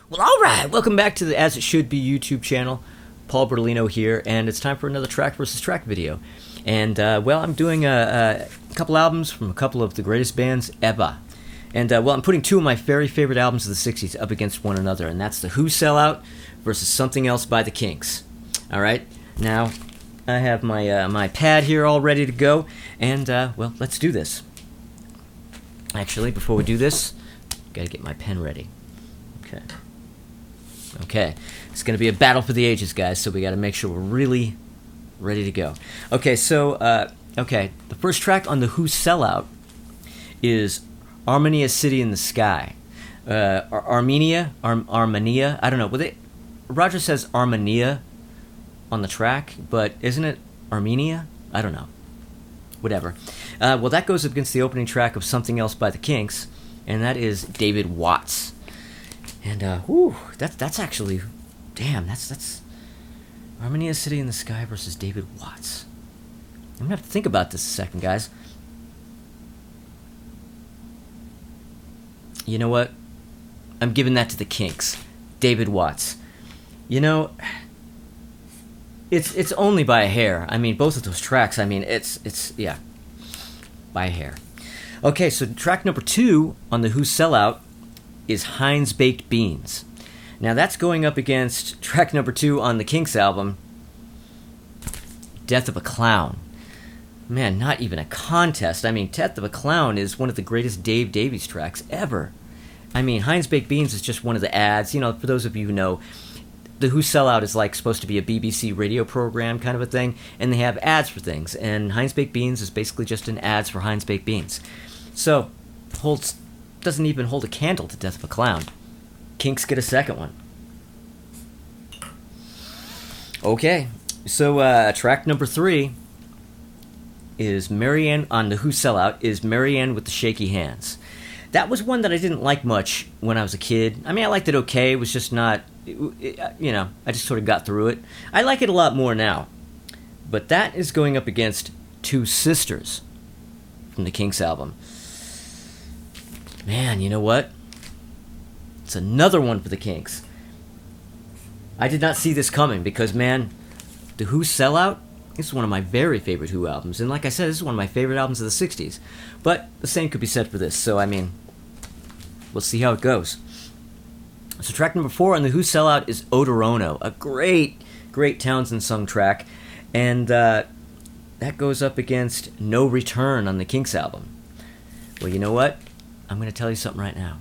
Well, alright, welcome back to the As It Should Be YouTube channel. Paul Bertolino here, and it's time for another track versus track video. And, well, I'm doing a couple albums from a couple of the greatest bands ever. And, well, I'm putting two of my very favorite albums of the 60s up against one another, and that's The Who Sellout versus Something Else by The Kinks. Alright, now, I have my pad here all ready to go, and, well, let's do this. Actually, before we do this, gotta get my pen ready. Okay, it's going to be a battle for the ages, guys, so we got to make sure we're really ready to go. Okay, so, the first track on The Who Sellout is Armenia City in the Sky. Armenia, I don't know. Roger says Armenia on the track, but isn't it Armenia? I don't know. Whatever. Well, that goes up against the opening track of Something Else by The Kinks, and that is David Watts. And, that's actually, damn, that's Armenia City in the Sky versus David Watts. I'm gonna have to think about this a second, guys. You know what? I'm giving that to The Kinks. David Watts. You know, it's only by a hair. I mean, both of those tracks, I mean, it's yeah, by a hair. Okay, so track number 2 on The Who Sellout is Heinz Baked Beans. Now that's going up against track number 2 on the Kinks album, Death of a Clown. Man, not even a contest. I mean, Death of a Clown is one of the greatest Dave Davies tracks ever. I mean, Heinz Baked Beans is just one of the ads. You know, for those of you who know, The Who Sellout is like supposed to be a BBC radio program kind of a thing, and they have ads for things, and Heinz Baked Beans is basically just an ads for Heinz Baked Beans. So, doesn't even hold a candle to Death of a Clown. Kinks get a second one. Okay, so track number 3 is Marianne on The Who Sellout is Marianne with the Shaky Hands. That was one that I didn't like much when I was a kid. I mean, I liked it okay. It was just not, you know, I just sort of got through it. I like it a lot more now. But that is going up against Two Sisters from the Kinks album. Man, you know what? It's another one for the Kinks. I did not see this coming because, man, The Who Sellout is one of my very favorite Who albums. And like I said, this is one of my favorite albums of the 60s. But the same could be said for this. So, I mean, we'll see how it goes. So track number 4 on The Who Sellout is Odorono. A great, great Townsend sung track. And that goes up against No Return on the Kinks album. Well, you know what? I'm going to tell you something right now.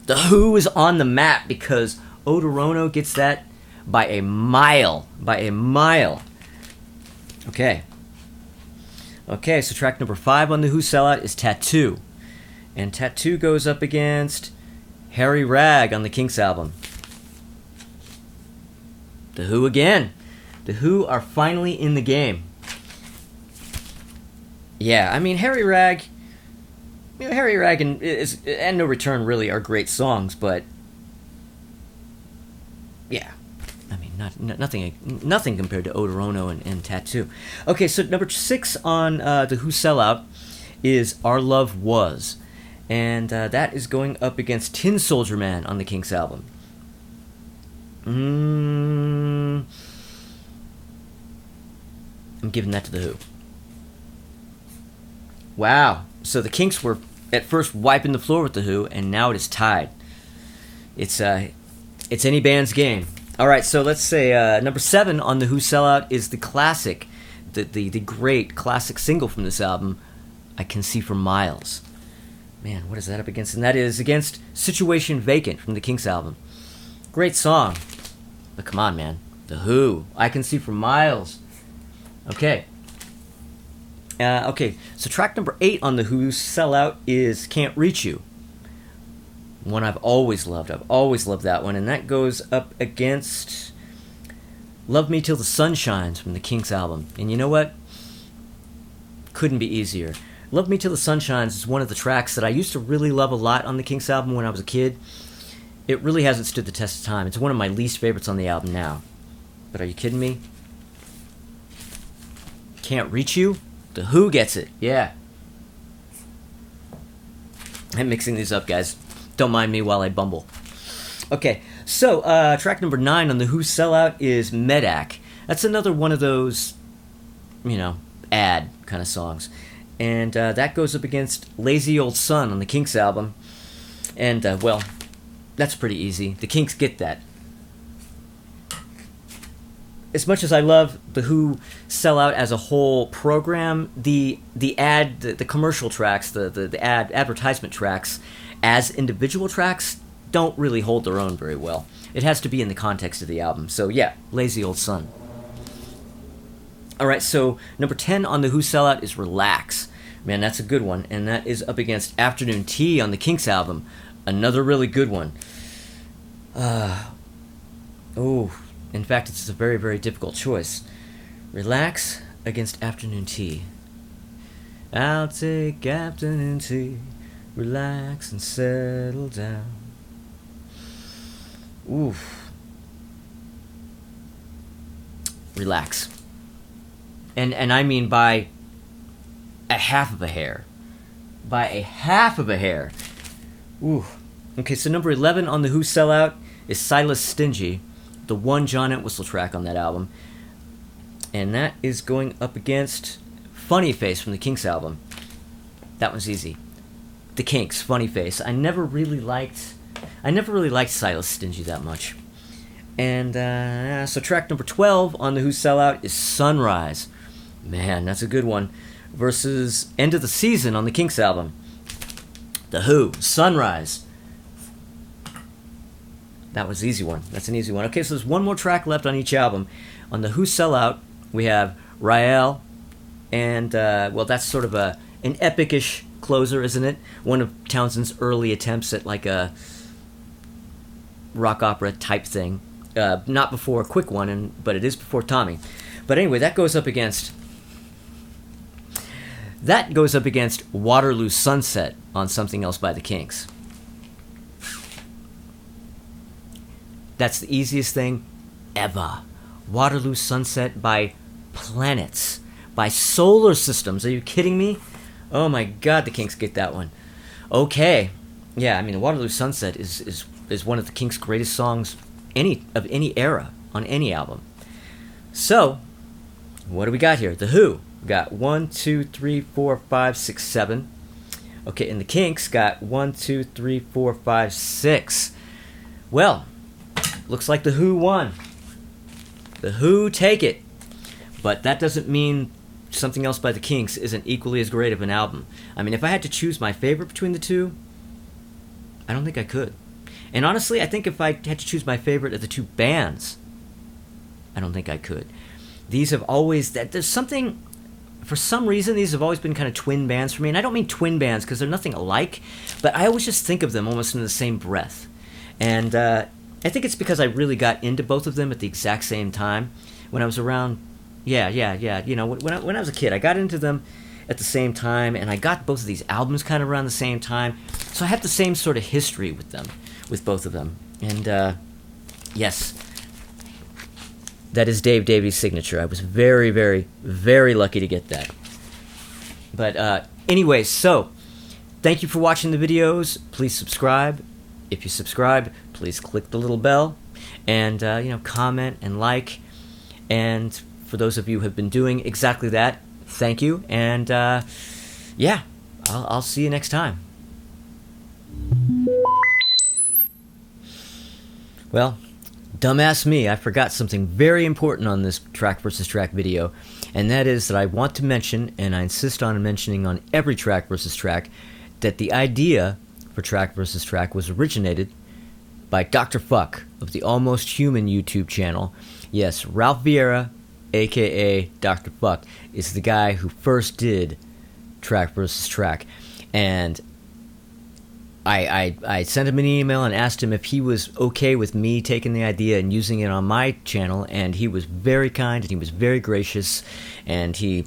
The Who is on the map because Odorono gets that by a mile. By a mile. Okay. Okay, so track number 5 on The Who Sellout is Tattoo. And Tattoo goes up against Harry Rag on the Kinks album. The Who again. The Who are finally in the game. Yeah, I mean, Harry Rag... You know, Harry Rag and No Return really are great songs, but yeah, I mean, nothing compared to Odorono and Tattoo. Okay, so number 6 on The Who Sellout is Our Love Was, and that is going up against Tin Soldier Man on the Kinks album. I'm giving that to The Who. Wow. So the Kinks were at first wiping the floor with The Who, and now it is tied. It's any band's game. All right, so let's say number 7 on The Who Sellout is the classic, the great classic single from this album, I Can See for Miles. Man, what is that up against? And that is against Situation Vacant from the Kinks album. Great song, but come on, man. The Who, I Can See for Miles. Okay. Okay, so track number 8 on The Who Sellout is Can't Reach You. One I've always loved. I've always loved that one. And that goes up against Love Me Till the Sun Shines from the Kinks album. And you know what? Couldn't be easier. Love Me Till the Sun Shines is one of the tracks that I used to really love a lot on the Kinks album when I was a kid. It really hasn't stood the test of time. It's one of my least favorites on the album now. But are you kidding me? Can't Reach You? The Who gets it, yeah. I'm mixing these up, guys. Don't mind me while I bumble. Okay, so track number 9 on the Who Sellout is Medak. That's another one of those, ad kind of songs. And that goes up against Lazy Old Sun on the Kinks album. And, well, that's pretty easy. The Kinks get that. As much as I love the Who Sellout as a whole program, the commercial tracks, the advertisement tracks, as individual tracks, don't really hold their own very well. It has to be in the context of the album. So yeah, Lazy Old Sun. All right, so number 10 on the Who Sellout is Relax. Man, that's a good one, and that is up against Afternoon Tea on the Kinks album. Another really good one. In fact, it's a very, very difficult choice. Relax against Afternoon Tea. I'll take Afternoon Tea, relax and settle down. Oof. Relax. And I mean by a half of a hair. By a half of a hair. Ooh. Okay, so number 11 on the Who Sellout is SILAS Stingy, the one John Entwistle track on that album. And that is going up against Funny Face from the Kinks album. That one's easy. The Kinks, Funny Face. I never really liked SILAS Stingy that much. And so track number 12 on the Who Sellout is Sunrise. Man, that's a good one. Versus End of the Season on the Kinks album. The Who, Sunrise. That was an easy one. That's an easy one. Okay, so there's one more track left on each album. On the Who Sellout, we have Rael, and, that's sort of an epic-ish closer, isn't it? One of Townsend's early attempts at, like, a rock opera type thing. Not before a quick one, but it is before Tommy. But anyway, that goes up against Waterloo Sunset on Something Else by the Kinks. That's the easiest thing ever. Waterloo Sunset by planets, by solar systems. Are you kidding me? Oh my God, the Kinks get that one. Okay. Yeah, I mean, Waterloo Sunset is one of the Kinks' greatest songs of any era on any album. So, what do we got here? The Who got 1, 2, 3, 4, 5, 6, 7. Okay, and the Kinks got 1, 2, 3, 4, 5, 6. Well, looks like the Who won. The Who take it. But that doesn't mean Something Else by the Kinks isn't equally as great of an album. I mean, if I had to choose my favorite between the two, I don't think I could. And honestly, I think if I had to choose my favorite of the two bands, I don't think I could. These have always... There's something... For some reason, these have always been kind of twin bands for me. And I don't mean twin bands because they're nothing alike, but I always just think of them almost in the same breath. And I think it's because I really got into both of them at the exact same time. When I was around... Yeah. You know, when I was a kid, I got into them at the same time, and I got both of these albums kind of around the same time. So I have the same sort of history with them, with both of them. And, yes... That is Dave Davies' signature. I was very, very, very lucky to get that. But anyway, so thank you for watching the videos. Please subscribe. If you subscribe, please click the little bell and comment and like. And for those of you who have been doing exactly that, thank you. And yeah, I'll see you next time. Well, dumbass me, I forgot something very important on this track versus track video, and that is that I want to mention, and I insist on mentioning on every track versus track, that the idea for track versus track was originated by Dr. Fuck of the Almost Human YouTube channel. Yes, Ralph Vieira, aka Dr. Fuck, is the guy who first did track versus track, and I sent him an email and asked him if he was okay with me taking the idea and using it on my channel, and he was very kind and he was very gracious, and he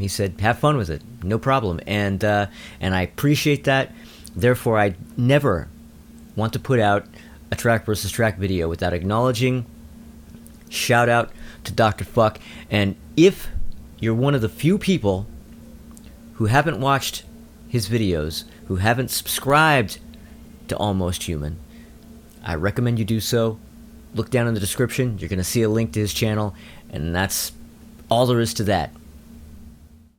said, have fun with it, no problem, and I appreciate that. Therefore, I never want to put out a track versus track video without acknowledging, shout out to Dr. Fuck, and if you're one of the few people who haven't watched his videos, who haven't subscribed to Almost Human, I recommend you do so. Look down in the description. You're going to see a link to his channel, and that's all there is to that.